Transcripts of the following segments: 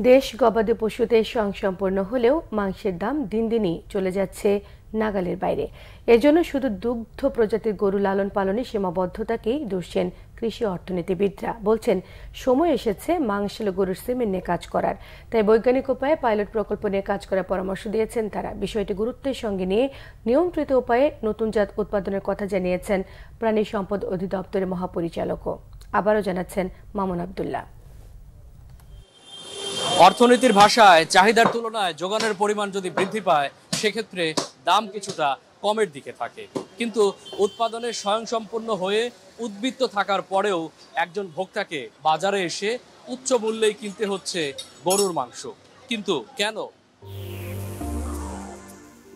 দেশ গবাদি পশুতে স্বয়ংসম্পূর্ণ হলেও মাংসের দাম দিন দিনই চলে যাচ্ছে নাগালের বাইরে। এজন্য শুধু দুগ্ধ প্রজাতির গরু লালন পালনে সীমাবদ্ধতাকেই দুষছেন কৃষি অর্থনীতিবিদরা। বলছেন সময় এসেছে মাংসেল গরুর সিমেন্ট নিয়ে কাজ করার, তাই বৈজ্ঞানিক উপায়ে পাইলট প্রকল্প নিয়ে কাজ করার পরামর্শ দিয়েছেন তারা। বিষয়টি গুরুত্বের সঙ্গে নিয়ে নিয়ন্ত্রিত উপায়ে নতুন জাত উৎপাদনের কথা জানিয়েছেন প্রাণী সম্পদ অধিদপ্তরের মহাপরিচালকও। আবারও জানাচ্ছেন মামুন আবদুল্লাহ। অর্থনীতির ভাষায় চাহিদার তুলনায় যোগানের পরিমাণ যদি বৃদ্ধি পায় সেক্ষেত্রে দাম কিছুটা কমের দিকে থাকে, কিন্তু উৎপাদনে স্বয়ংসম্পূর্ণ হয়ে উদ্বৃত্ত থাকার পরেও একজন ভোক্তাকে বাজারে এসে উচ্চ মূল্যেই কিনতে হচ্ছে গরুর মাংস। কিন্তু কেন?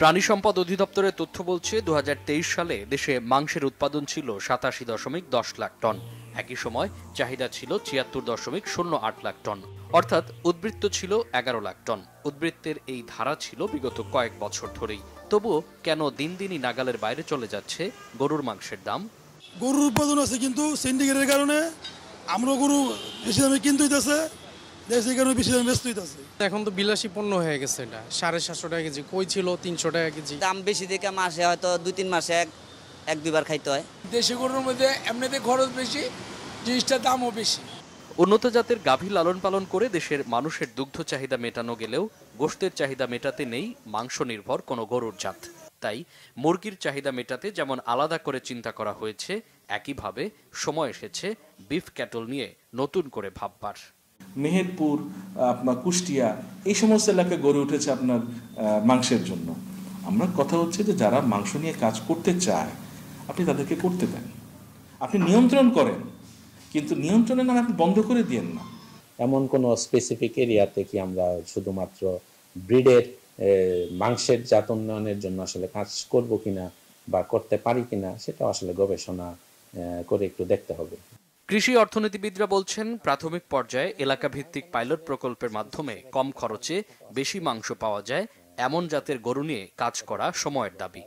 প্রাণী সম্পদ অধিদপ্তরের তথ্য বলছে 2023 সালে দেশে মাংসের উৎপাদন ছিল 87.10 লাখ টন। একই সময় চাহিদা ছিল 76.08 লাখ টন, অর্থাৎ উদ্বৃত্ত ছিল 11 লাখ টন। উদ্বৃত্তের এই ধারা ছিল বিগত কয়েক বছর ধরেই। তবুও কেন দিন দিনই নাগালের বাইরে চলে যাচ্ছে গরুর মাংসের দাম? গরুর উৎপাদন আছে, কিন্তু সিন্ডিকেটের কারণে আমরা গরু বেশি দামে কিনতে হইতেছে, দেশের কারণে বেশি দামে বেচতে হইতেছে। এখন তো বিলাসী পণ্য হয়ে গেছে, এটা 750 টাকা কেজি, কই ছিল 300 টাকা কেজি। দাম বেশি দেখে মাসে হয়তো 2-3 মাসে এক দুইবার খাইতে হয়। দেশি গরুর মধ্যে এমনিতে খরচ বেশি, জিনিসটার দামও বেশি। উন্নত জাতের গাভী লালন পালন করে দেশের মানুষের দুগ্ধ চাহিদা মেটানো গেলেও গোশতের চাহিদা মেটাতে নেই মাংস নির্ভর কোনো গরুর জাত। তাই মুরগির চাহিদা মেটাতে যেমন আলাদা করে চিন্তা করা হয়েছে, একইভাবে সময় এসেছে বিফ ক্যাটল নিয়ে নতুন করে ভাববার। মেহেরপুর, আপনার কুষ্টিয়া, এই সমস্ত এলাকায় গড়ে উঠেছে আপনার মাংসের জন্য। আমরা কথা হচ্ছে যে যারা মাংস নিয়ে কাজ করতে চায় আপনি তাদেরকে করতে দেন, আপনি নিয়ন্ত্রণ করেন, কিন্তু নিয়ন্ত্রণের নামে আপনি বন্ধ করে দিয়েন না। এমন কোনো স্পেসিফিক এরিয়াতে কি আমরা শুধুমাত্র ব্রিডের মাংসের জাত উন্নয়নের জন্য আসলে কাজ করব কিনা বা করতে পারি কিনা, সেটা আসলে গবেষণা করে একটু দেখতে হবে। কৃষি অর্থনীতিবিদরা বলছেন প্রাথমিক পর্যায়ে এলাকা ভিত্তিক পাইলট প্রকল্পের মাধ্যমে কম খরচে বেশি মাংস পাওয়া যায় এমন জাতের গরু নিয়ে কাজ করা সময়ের দাবি।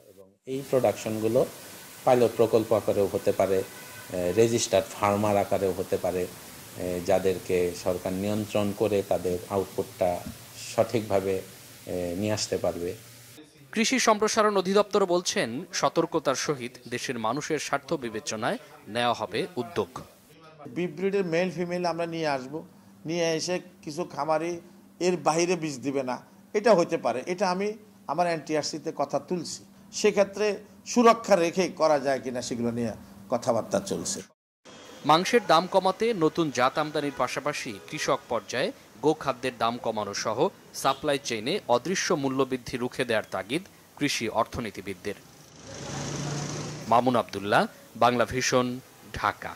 এই প্রোডাকশনগুলো পাইলট প্রকল্প আকারেও হতে পারে, রেজিস্টার্ড ফার্মার আকারেও হতে পারে, যাদেরকে সরকার নিয়ন্ত্রণ করে তাদের আউটপুটটা সঠিকভাবে নিয়ে আসতে পারবে। কৃষি সম্প্রসারণ অধিদপ্তর বলছেন সতর্কতার সহিত দেশের মানুষের স্বার্থ বিবেচনায় নেওয়া হবে উদ্যোগ। বিফ ব্রিডের মেল ফিমেল আমরা নিয়ে আসব, নিয়ে এসে কিছু খামারি এর বাইরে বীজ দিবে না, এটা হতে পারে। এটা আমি আমার এনটিআরসিতে কথা তুলছি, সেক্ষেত্রে সুরক্ষা রেখে করা যায় কিনা সেগুলো নিয়ে কথাবার্তা চলছে। মাংসের দাম কমাতে নতুন জাত আমদানির পাশাপাশি কৃষক পর্যায়ে গোখাদ্যের দাম কমানো সহ সাপ্লাই চেইনে অদৃশ্য মূল্যবৃদ্ধি রুখে দেওয়ার তাগিদ কৃষি অর্থনীতিবিদদের। মামুন আবদুল্লাহ, বাংলা ভিশন, ঢাকা।